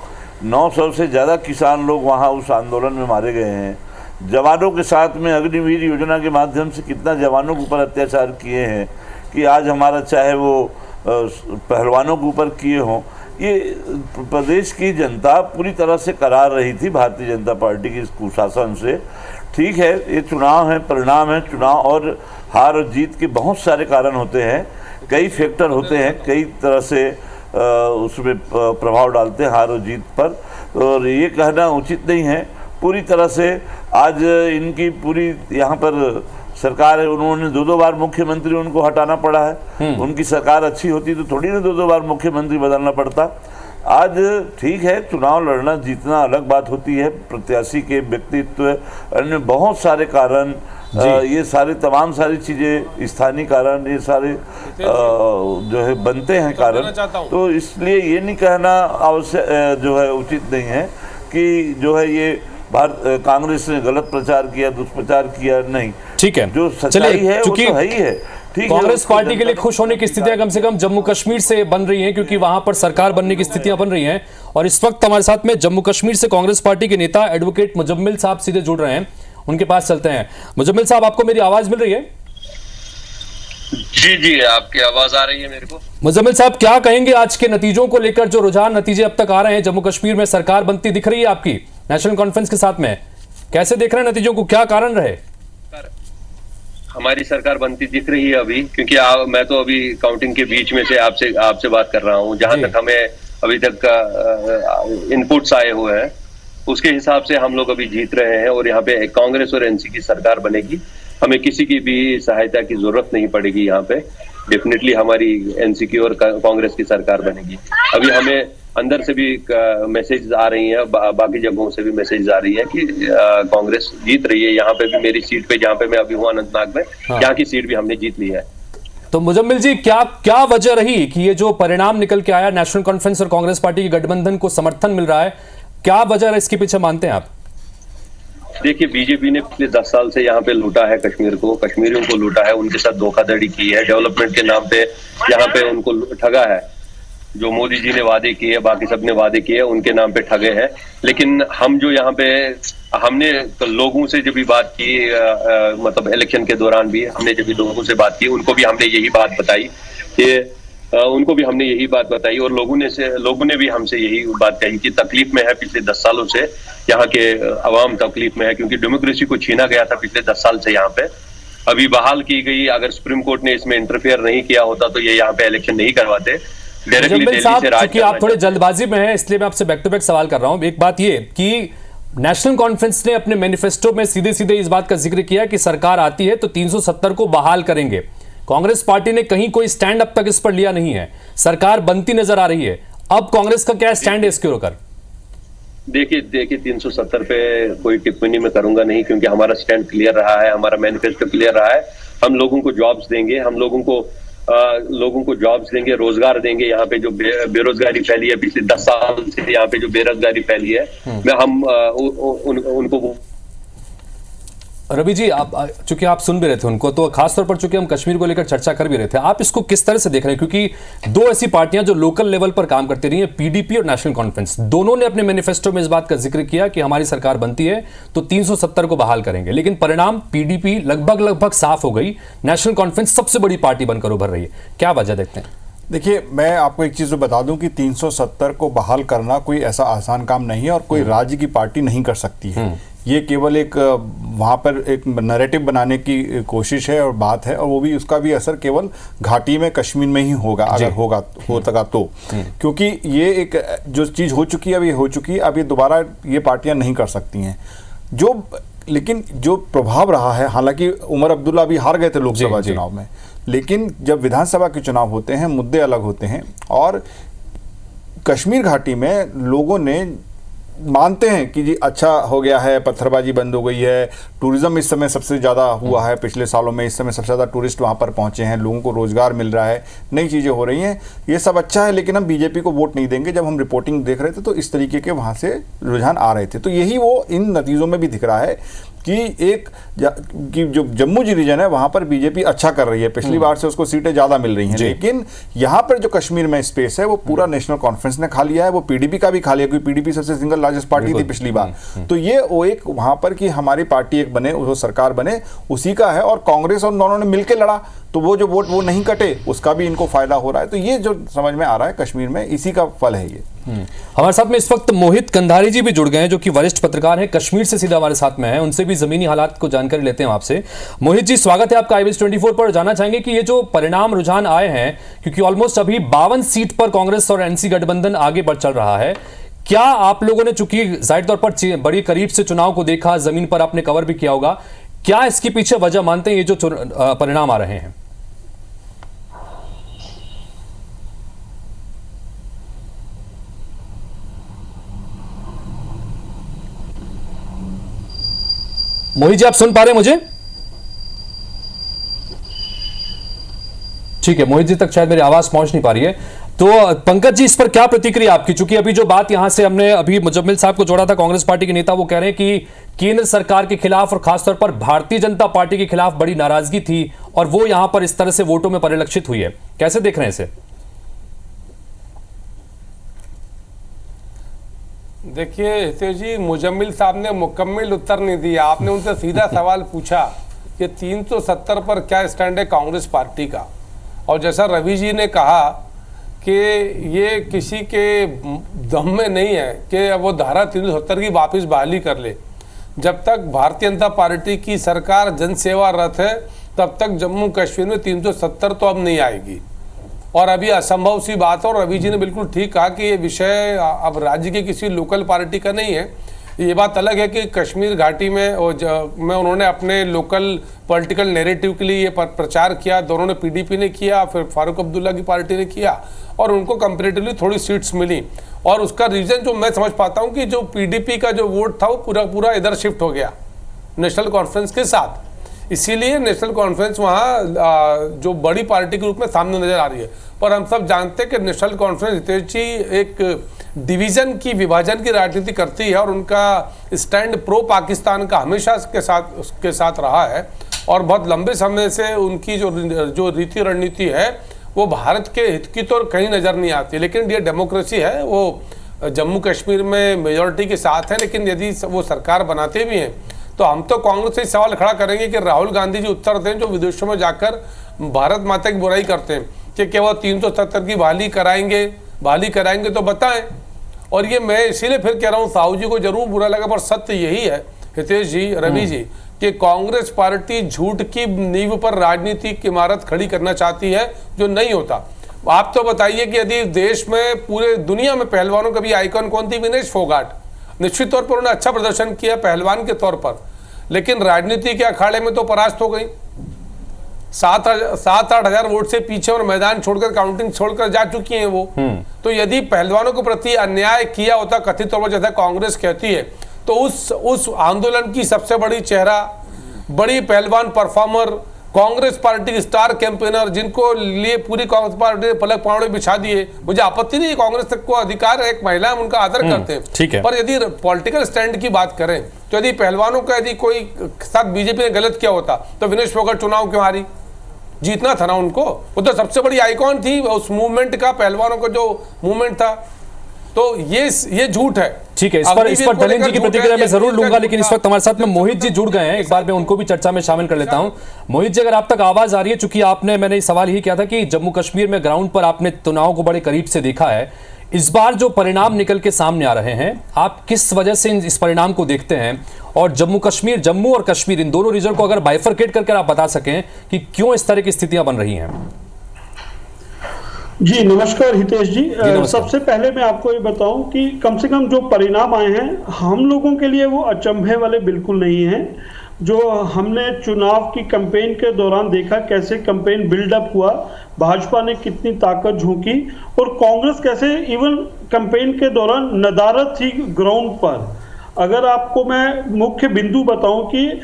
900 से ज़्यादा किसान लोग वहाँ उस आंदोलन में मारे गए हैं। जवानों के साथ में अग्निवीर योजना के माध्यम से कितना जवानों के ऊपर अत्याचार किए हैं कि आज हमारा चाहे वो पहलवानों के ऊपर किए हों। ये प्रदेश की जनता पूरी तरह से करार रही थी भारतीय जनता पार्टी के इस कुशासन से। ठीक है, ये चुनाव है, परिणाम है। चुनाव और हार और जीत के बहुत सारे कारण होते हैं, कई फैक्टर होते हैं, कई तरह से उसमें प्रभाव डालते हैं हार और जीत पर, और ये कहना उचित नहीं है। पूरी तरह से आज इनकी पूरी यहाँ पर सरकार है, उन्होंने 2 बार मुख्यमंत्री उनको हटाना पड़ा है। उनकी सरकार अच्छी होती तो थोड़ी ना 2 बार मुख्यमंत्री बदलना पड़ता। आज ठीक है, चुनाव लड़ना जीतना अलग बात होती है, प्रत्याशी के व्यक्तित्व, अन्य बहुत सारे कारण, ये सारे तमाम सारी चीज़ें, स्थानीय कारण, ये सारे जो है बनते हैं कारण। तो इसलिए ये नहीं कहना आवश्यक जो है उचित नहीं है कि जो है ये कांग्रेस ने गलत प्रचार किया, दुष्प्रचार किया, नहीं। ठीक है, जो सच्चाई है वो तो है ही है। कांग्रेस पार्टी के लिए खुश होने की स्थितियां कम से कम जम्मू कश्मीर से बन रही हैं, क्योंकि वहां पर सरकार बनने की स्थितियां बन रही हैं। और इस वक्त हमारे साथ में जम्मू कश्मीर से कांग्रेस पार्टी के नेता एडवोकेट मुजम्मिल साहब सीधे जुड़ रहे हैं, उनके पास चलते हैं। मुजम्मिल साहब, आपको मेरी आवाज मिल रही है? जी जी, आपकी आवाज आ रही है मेरे को। मुजम्मिल साहब, क्या कहेंगे आज के नतीजों को लेकर? जो रुझान नतीजे अब तक आ रहे हैं, जम्मू कश्मीर में सरकार बनती दिख रही है आपकी नेशनल कॉन्फ्रेंस के साथ में, कैसे देख रहे हैं नतीजों को, क्या कारण रहे? हमारी सरकार बनती दिख रही है अभी, क्योंकि मैं तो अभी काउंटिंग के बीच में से आपसे बात कर रहा हूं। जहां तक हमें अभी तक इनपुट्स आए हुए हैं उसके हिसाब से हम लोग अभी जीत रहे हैं, और यहाँ पे कांग्रेस और एनसी की सरकार बनेगी। हमें किसी की भी सहायता की जरूरत नहीं पड़ेगी। यहाँ पे डेफिनेटली हमारी एनसी की और कांग्रेस की सरकार बनेगी। अभी हमें अंदर से भी मैसेज आ रही हैं, बाकी जगहों से भी मैसेज आ रही है कि कांग्रेस जीत रही है। यहाँ पे भी मेरी सीट पे, जहाँ पे मैं अभी हूँ अनंतनाग में, यहाँ की सीट भी हमने जीत ली है। तो मुजम्मिल जी, क्या वजह रही कि ये जो परिणाम निकल के आया, नेशनल कॉन्फ्रेंस और कांग्रेस पार्टी के गठबंधन को समर्थन मिल रहा है, क्या वजह है इसके पीछे मानते हैं आप? देखिए, बीजेपी ने पिछले 10 साल से यहाँ पे लूटा है कश्मीर को, कश्मीरियों को लूटा है, उनके साथ धोखाधड़ी की है, डेवलपमेंट के नाम पे यहाँ पे उनको ठगा है। जो मोदी जी ने वादे किए, बाकी सब ने वादे किए, उनके नाम पे ठगे हैं। लेकिन हम जो यहाँ पे हमने लोगों से जब भी बात की, मतलब इलेक्शन के दौरान भी हमने जब भी लोगों से बात की, उनको भी हमने यही बात बताई और लोगों ने भी हमसे यही बात कही कि तकलीफ में है पिछले 10 सालों से, यहाँ के अवाम तकलीफ में है, क्योंकि डेमोक्रेसी को छीना गया था पिछले 10 साल से यहाँ पे। अभी बहाल की गई, अगर सुप्रीम कोर्ट ने इसमें इंटरफेयर नहीं किया होता तो ये यहाँ पे इलेक्शन नहीं करवाते। डायरेक्टली दिल्ली से राज क्योंकि आप थोड़े जल्दबाजी में हैं, इसलिए मैं आपसे बैक टू बैक सवाल कर रहा हूं। एक बात ये कि नेशनल कॉन्फ्रेंस ने अपने मैनिफेस्टो में सीधे सीधे इस बात का जिक्र किया कि सरकार आती है तो 370 को बहाल करेंगे। कांग्रेस पार्टी ने कहीं कोई स्टैंड अब तक इस पर लिया नहीं है, सरकार बनती नजर आ रही है। अब कांग्रेस का क्या स्टैंड है इसके ऊपर? देखिए 370 पे कोई टिप्पणी मैं करूंगा नहीं, क्योंकि हमारा स्टैंड क्लियर रहा है, हमारा मैनिफेस्टो क्लियर रहा है। हम लोगों को जॉब्स देंगे, हम लोगों को जॉब्स देंगे, रोजगार देंगे। यहाँ पे जो बेरोजगारी फैली है पिछले 10 साल से, यहाँ पे जो बेरोजगारी फैली है, हम उनको। रवि जी, आप चूंकि आप सुन भी रहे थे उनको, तो खासतौर पर चूंकि हम कश्मीर को लेकर चर्चा कर भी रहे थे, आप इसको किस तरह से देख रहे हैं? क्योंकि दो ऐसी पार्टियां जो लोकल लेवल पर काम करती रही हैं, पीडीपी और नेशनल कॉन्फ्रेंस, दोनों ने अपने मैनिफेस्टो में इस बात का जिक्र किया कि हमारी सरकार बनती है तो 370 को बहाल करेंगे। लेकिन परिणाम पीडीपी लगभग साफ हो गई, नेशनल कॉन्फ्रेंस सबसे बड़ी पार्टी बनकर उभर रही है। क्या वजह देखते हैं? देखिए, मैं आपको एक चीज़ बता दूं कि 370 को बहाल करना कोई ऐसा आसान काम नहीं है और कोई राज्य की पार्टी नहीं कर सकती है। ये केवल एक वहाँ पर एक नैरेटिव बनाने की कोशिश है और बात है, और वो भी उसका भी असर केवल घाटी में कश्मीर में ही होगा, अगर होगा तो। क्योंकि ये एक जो चीज़ हो चुकी है, अब ये हो चुकी है, अब ये दोबारा ये पार्टियां नहीं कर सकती हैं। लेकिन जो प्रभाव रहा है, हालांकि उमर अब्दुल्ला अभी हार गए थे लोकसभा चुनाव में, लेकिन जब विधानसभा के चुनाव होते हैं मुद्दे अलग होते हैं। और कश्मीर घाटी में लोगों ने मानते हैं कि जी अच्छा हो गया है, पत्थरबाजी बंद हो गई है, टूरिज्म इस समय सबसे ज़्यादा हुआ है, पिछले सालों में इस समय सबसे ज़्यादा टूरिस्ट वहाँ पर पहुँचे हैं, लोगों को रोज़गार मिल रहा है, नई चीज़ें हो रही हैं, ये सब अच्छा है। लेकिन हम बीजेपी को वोट नहीं देंगे। जब हम रिपोर्टिंग देख रहे थे तो इस तरीके के वहाँ से रुझान आ रहे थे। तो यही वो इन नतीजों में भी दिख रहा है कि जो जम्मू रीजन है वहाँ पर बीजेपी अच्छा कर रही है, पिछली बार से उसको सीटें ज़्यादा मिल रही हैं। लेकिन यहाँ पर जो कश्मीर में स्पेस है वो पूरा नेशनल कॉन्फ्रेंस ने खा लिया है, वो पीडीपी का भी खा लिया, क्योंकि पीडीपी सबसे सिंगल लार्जेस्ट पार्टी थी पिछली बार। तो ये वो एक वहाँ पर कि हमारी पार्टी एक बने, वो सरकार बने, उसी का है। और कांग्रेस और दोनों ने मिलकर लड़ा तो वो जो वोट वो नहीं कटे, उसका भी इनको फायदा हो रहा है। तो ये जो समझ में आ रहा है कश्मीर में, इसी का फल है ये। हमारे साथ में इस वक्त मोहित कंधारी जी भी जुड़ गए हैं, जो कि वरिष्ठ पत्रकार हैं, कश्मीर से सीधा हमारे साथ में हैं। उनसे भी जमीनी हालात को जानकारी लेते हैं आपसे। मोहित जी, स्वागत है आपका IBS 24 पर। जानना चाहेंगे कि ये जो परिणाम रुझान आए हैं, क्योंकि ऑलमोस्ट अभी 52 सीट पर कांग्रेस और एनसी गठबंधन आगे बढ़ चल रहा है, क्या आप लोगों ने, चूंकि जाहिर तौर पर बड़ी करीब से चुनाव को देखा, जमीन पर आपने कवर भी किया होगा, क्या इसके पीछे वजह मानते हैं ये जो परिणाम आ रहे हैं? मोहित जी, आप सुन पा रहे हैं मुझे? ठीक है, मोहित जी तक शायद मेरी आवाज पहुंच नहीं पा रही है। तो पंकज जी, इस पर क्या प्रतिक्रिया आपकी? चूंकि अभी जो बात यहां से हमने अभी मुजम्मिल साहब को जोड़ा था, कांग्रेस पार्टी के नेता, वो कह रहे हैं कि केंद्र सरकार के खिलाफ और खासतौर पर भारतीय जनता पार्टी के खिलाफ बड़ी नाराजगी थी और वो यहां पर इस तरह से वोटों में परिलक्षित हुई है। कैसे देख रहे हैं इसे? देखिए हितेश जी, मुजम्मिल साहब ने मुकम्मल उत्तर नहीं दिया। आपने उनसे सीधा सवाल पूछा कि 370 पर क्या स्टैंड है कांग्रेस पार्टी का, और जैसा रवि जी ने कहा कि ये किसी के दम में नहीं है कि वो धारा 370 की वापस बहाली कर ले। जब तक भारतीय जनता पार्टी की सरकार जनसेवा रत है, तब तक जम्मू कश्मीर में 370 तो अब नहीं आएगी, और अभी असंभव सी बात है। और रवि जी ने बिल्कुल ठीक कहा कि ये विषय अब राज्य की किसी लोकल पार्टी का नहीं है। ये बात अलग है कि कश्मीर घाटी में उन्होंने अपने लोकल पॉलिटिकल नैरेटिव के लिए ये प्रचार किया। दोनों ने, पीडीपी ने किया, फिर फारूक अब्दुल्ला की पार्टी ने किया, और उनको कंपैरेटिवली थोड़ी सीट्स मिली। और उसका रीज़न जो मैं समझ पाता हूँ कि जो पीडीपी का जो वोट था वो पूरा इधर शिफ्ट हो गया नेशनल कॉन्फ्रेंस के साथ, इसीलिए नेशनल कॉन्फ्रेंस वहाँ जो बड़ी पार्टी के रूप में सामने नजर आ रही है। पर हम सब जानते हैं कि नेशनल कॉन्फ्रेंस हितेश जी एक डिवीजन की, विभाजन की राजनीति करती है और उनका स्टैंड प्रो पाकिस्तान का हमेशा उसके साथ रहा है और बहुत लंबे समय से उनकी जो रीति रणनीति है वो भारत के हित की तो कहीं नजर नहीं आती। लेकिन ये डेमोक्रेसी है, वो जम्मू कश्मीर में मेजॉरिटी के साथ है, लेकिन यदि वो सरकार बनाते भी हैं तो हम तो कांग्रेस से सवाल खड़ा करेंगे कि राहुल गांधी जी उत्तर दें, जो विदेशों में जाकर भारत माता की बुराई करते हैं कि क्या वो 370 की बहाली कराएंगे तो बताएं। और ये मैं इसीलिए फिर कह रहा हूँ, साहू जी को जरूर बुरा लगा पर सत्य यही है हितेश जी, रवि जी, कि कांग्रेस पार्टी झूठ की नींव पर राजनीतिक इमारत खड़ी करना चाहती है, जो नहीं होता। आप तो बताइए कि यदि देश में, पूरे दुनिया में पहलवानों का भी आइकॉन कौन थी? विनेश फोगाट। निश्चित तौर पर उन्होंने अच्छा प्रदर्शन किया पहलवान के तौर पर, लेकिन राजनीति के अखाड़े में तो परास्त हो गई। 7-8 हजार वोट से पीछे और मैदान छोड़कर, काउंटिंग छोड़कर जा चुकी हैं वो। तो यदि पहलवानों के प्रति अन्याय किया होता कथित तौर पर, जैसा कांग्रेस कहती है, तो उस आंदोलन की सबसे बड़ी चेहरा, बड़ी पहलवान परफॉर्मर, कांग्रेस पार्टी के स्टार कैंपेनर, जिनको लिए पूरी कांग्रेस पार्टी ने पलक पावड़े बिछा दिए, मुझे आपत्ति नहीं, कांग्रेस तक को अधिकार है, एक महिला है, उनका आदर करते हैं, ठीक है। पर यदि पॉलिटिकल स्टैंड की बात करें तो यदि पहलवानों का यदि कोई साथ बीजेपी ने गलत किया होता तो विनेश फोगाट चुनाव क्यों हारी? जीतना था ना उनको, वो तो सबसे बड़ी आइकॉन थी उस मूवमेंट का, पहलवानों का जो मूवमेंट था। तो ये झूठ है। ठीक है, इस पर दलिन जी की प्रतिक्रिया मैं जरूर लूंगा, लेकिन इस वक्त हमारे साथ में मोहित जी जुड़ गए हैं, एक बार मैं उनको भी चर्चा में शामिल कर लेता हूं। मोहित जी, अगर आप तक आवाज आ रही है, चूंकि मैंने सवाल यही किया था कि जम्मू कश्मीर में ग्राउंड पर आपने चुनाव को बड़े करीब से देखा है, इस बार जो परिणाम निकल के सामने आ रहे हैं, आप किस वजह से इस परिणाम को देखते हैं? और जम्मू और कश्मीर, इन दोनों रीजन को अगर बाइफरकेट करके आप बता सकें कि क्यों इस तरह की स्थितियां बन रही हैं। जी नमस्कार हितेश जी, सबसे पहले मैं आपको ये बताऊं कि कम से कम जो परिणाम आए हैं हम लोगों के लिए वो अचंभे वाले बिल्कुल नहीं हैं। जो हमने चुनाव की कैंपेन के दौरान देखा, कैसे कैंपेन बिल्डअप हुआ, भाजपा ने कितनी ताकत झोंकी और कांग्रेस कैसे इवन कैंपेन के दौरान नदारत थी ग्राउंड पर। अगर आपको मैं मुख्य बिंदु बताऊं कि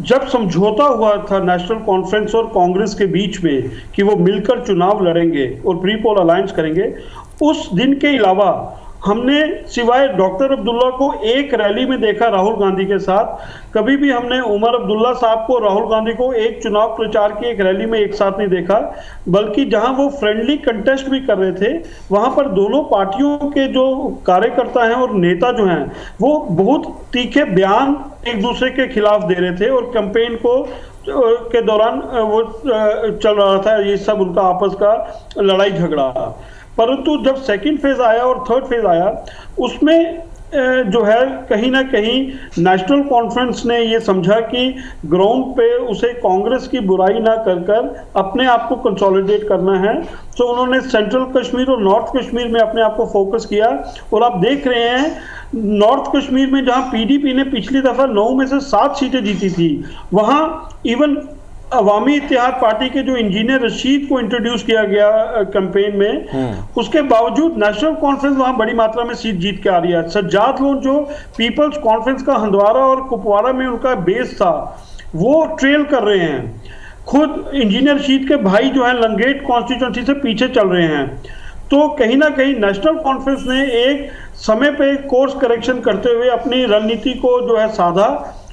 जब समझौता हुआ था नेशनल कॉन्फ्रेंस और कांग्रेस के बीच में कि वो मिलकर चुनाव लड़ेंगे और प्री पोल अलायंस करेंगे, उस दिन के अलावा हमने सिवाय डॉक्टर अब्दुल्ला को एक रैली में देखा राहुल गांधी के साथ, कभी भी हमने उमर अब्दुल्ला साहब को, राहुल गांधी को एक चुनाव प्रचार की एक रैली में एक साथ नहीं देखा। बल्कि जहां वो फ्रेंडली कंटेस्ट भी कर रहे थे, वहां पर दोनों पार्टियों के जो कार्यकर्ता हैं और नेता जो हैं वो बहुत तीखे बयान एक दूसरे के खिलाफ दे रहे थे और कैंपेन को के दौरान वो चल रहा था ये सब उनका आपस का लड़ाई झगड़ा। परंतु जब सेकंड फेज आया और थर्ड फेज आया, उसमें जो है कहीं ना कहीं नेशनल कॉन्फ्रेंस ने ये समझा कि ग्राउंड पे उसे कांग्रेस की बुराई ना कर अपने आप को कंसोलिडेट करना है। तो उन्होंने सेंट्रल कश्मीर और नॉर्थ कश्मीर में अपने आप को फोकस किया और आप देख रहे हैं नॉर्थ कश्मीर में जहां पीडीपी ने पिछली दफा 9 में से 7 सीटें जीती थी, वहां इवन अवामी इत्तेहाद पार्टी के जो इंजीनियर रशीद को इंट्रोड्यूस किया गया कैंपेन में, उसके बावजूद नेशनल कॉन्फ्रेंस वहां बड़ी मात्रा में सीट जीत के आ रही है। सज्जाद लोन जो पीपल्स कॉन्फ्रेंस का हंदवारा और कुपवाड़ा में उनका बेस था, वो ट्रेल कर रहे हैं। खुद इंजीनियर रशीद के भाई जो है लंगेट कॉन्स्टिट्यूंसी से पीछे चल रहे हैं। तो कहीं ना कहीं नेशनल कॉन्फ्रेंस ने एक समय पे कोर्स करेक्शन करते हुए अपनी रणनीति को जो है साधा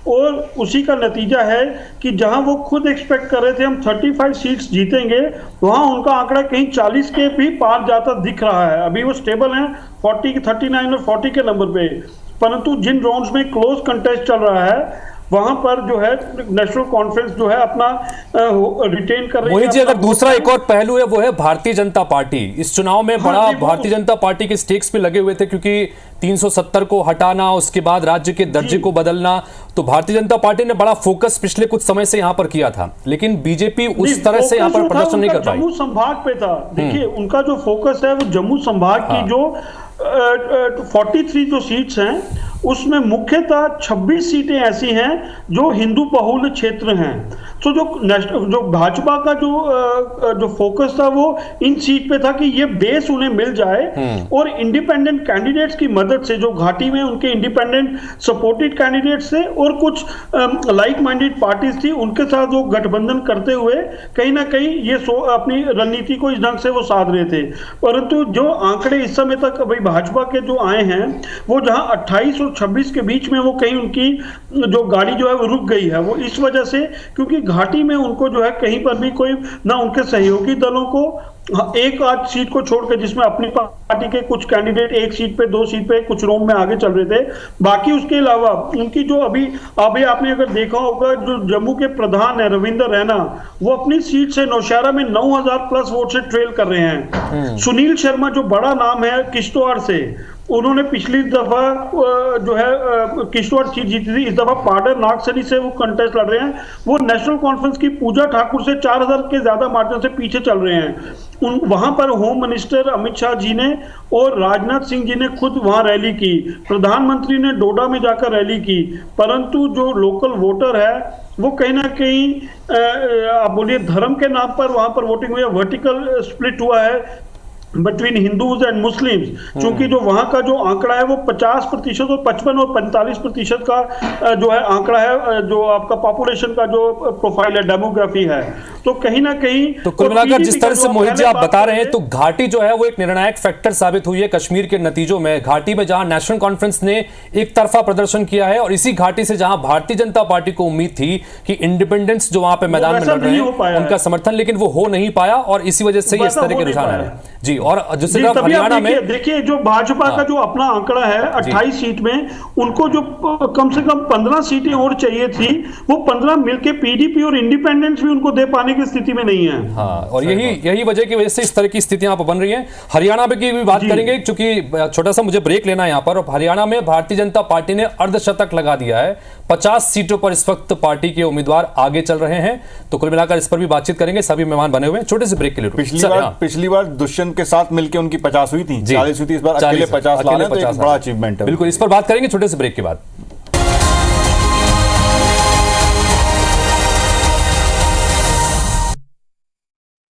और उसी का नतीजा है कि जहां वो खुद एक्सपेक्ट कर रहे थे हम 35 सीट्स जीतेंगे, वहां उनका आंकड़ा कहीं 40 के भी पार जाता दिख रहा है। अभी वो स्टेबल हैं 39 और 40 के नंबर पे, परंतु जिन राउंड्स में क्लोज कंटेस्ट चल रहा है वहां पर जो है नेशनल कॉन्फ्रेंस जो है अपना रिटेन कर रही है। मोहित जी, अगर दूसरा एक और पहलू है वो है भारतीय जनता पार्टी। इस चुनाव में बड़ा भारतीय जनता पार्टी के स्टेक्स पे लगे हुए थे, क्योंकि 370 को हटाना, उसके बाद राज्य के दर्जे को बदलना, तो भारतीय जनता पार्टी ने बड़ा फोकस पिछले कुछ समय से यहाँ पर किया था, लेकिन बीजेपी उस तरह से यहाँ पर प्रदर्शन नहीं कर पाई। जम्मू संभाग पे था। देखिए उनका जो फोकस है वो जम्मू संभाग की जो 43 जो सीट्स हैं उसमें मुख्यतः 26 सीटें ऐसी हैं जो हिंदू बहुल क्षेत्र हैं। तो जो भाजपा का जो फोकस था वो इन सीट पे था कि ये बेस उन्हें मिल जाए और इंडिपेंडेंट कैंडिडेट्स की मदद से, जो घाटी में उनके इंडिपेंडेंट सपोर्टेड कैंडिडेट्स थे और कुछ लाइक माइंडेड पार्टीज थी, उनके साथ वो गठबंधन करते हुए कहीं ना कहीं ये अपनी रणनीति को इस ढंग से वो साध रहे थे। परंतु जो आंकड़े इस समय तक अभी भाजपा के जो आए हैं, वो जहां 28 और 26 के बीच में वो कहीं उनकी जो गाड़ी जो है वो रुक गई है, वो इस वजह से क्योंकि घाटी में उनको जो है कहीं पर भी कोई ना उनके सहयोगी दलों को एक आध सीट को छोड़कर, जिसमें अपनी पार्टी के कुछ कैंडिडेट एक सीट पे, दो सीट पे कुछ रोम में आगे चल रहे थे, बाकी उसके अलावा उनकी जो अभी आपने अगर देखा होगा, जो जम्मू के प्रधान है रविंद्र रैना, वो अपनी सीट से नौशहरा में 9000 प्लस वोट से ट्रेल कर रहे हैं। सुनील शर्मा जो बड़ा नाम है किश्तवाड़ से, उन्होंने पिछली दफा जो है किश्तवाड़ सीट जीती थी, इस दफा पाडर नागसरी से वो कंटेस्ट लड़ रहे हैं। वो नेशनल कॉन्फ्रेंस की पूजा ठाकुर से 4000 के ज्यादा मार्जिन से पीछे चल रहे हैं। वहां पर होम मिनिस्टर अमित शाह जी ने और राजनाथ सिंह जी ने खुद वहां रैली की, प्रधानमंत्री ने डोडा में जाकर रैली की, परंतु जो लोकल वोटर है वो कहीं ना कहीं आप बोलिए धर्म के नाम पर वहां पर वोटिंग हुई है, वर्टिकल स्प्लिट हुआ है बिटवीन हिंदूज एंड मुस्लिम्स, क्योंकि जो वहां का जो आंकड़ा है वो 50% और 55 और 45% का जो है आंकड़ा है, जो आपका पॉपुलेशन का जो प्रोफाइल है, डेमोग्राफी है। तो कहीं ना कहीं तो कुल मिलाकर जिस तरह से मोहित जी आप बता रहे हैं, तो घाटी जो है वो एक निर्णायक फैक्टर साबित हुई है कश्मीर के नतीजों में। घाटी में जहां नेशनल कॉन्फ्रेंस ने एक तरफा प्रदर्शन किया है, और इसी घाटी से जहां भारतीय जनता पार्टी को उम्मीद थी कि इंडिपेंडेंस जो वहां पे मैदान में लड़ रहे हैं उनका समर्थन, लेकिन वो हो नहीं पाया, और इसी वजह से इस तरह के रुझान आ रहे हैं जी। और जिस तरह हरियाणा में देखिए जो भाजपा का जो अपना आंकड़ा है 28 सीट में, उनको जो कम से कम 15 सीटें और चाहिए थी, वो 15 मिलके पीडीपी और इंडिपेंडेंस भी उनको दे पाने की स्थिति में नहीं है। हाँ, और यही वजह की वजह से इस तरह की स्थितियां बन रही हैं। हरियाणा में की भी बात करेंगे, क्योंकि छोटा सा मुझे ब्रेक लेना है यहाँ पर। हरियाणा में भारतीय जनता पार्टी ने अर्धशतक लगा दिया है, 50 सीटों पर इस वक्त पार्टी के उम्मीदवार आगे चल रहे हैं। तो कुल मिलाकर इस पर भी बातचीत करेंगे, सभी मेहमान बने हुए हैं। छोटे से ब्रेक के लिए पिछली बार दुष्यंत के साथ मिलकर उनकी 50 हुई थी, 40 हुई थी, इस बार अकेले 50 ला रहे हैं, तो एक बड़ा अचीवमेंट है। बिल्कुल, इस पर बात करेंगे छोटे से ब्रेक के बाद।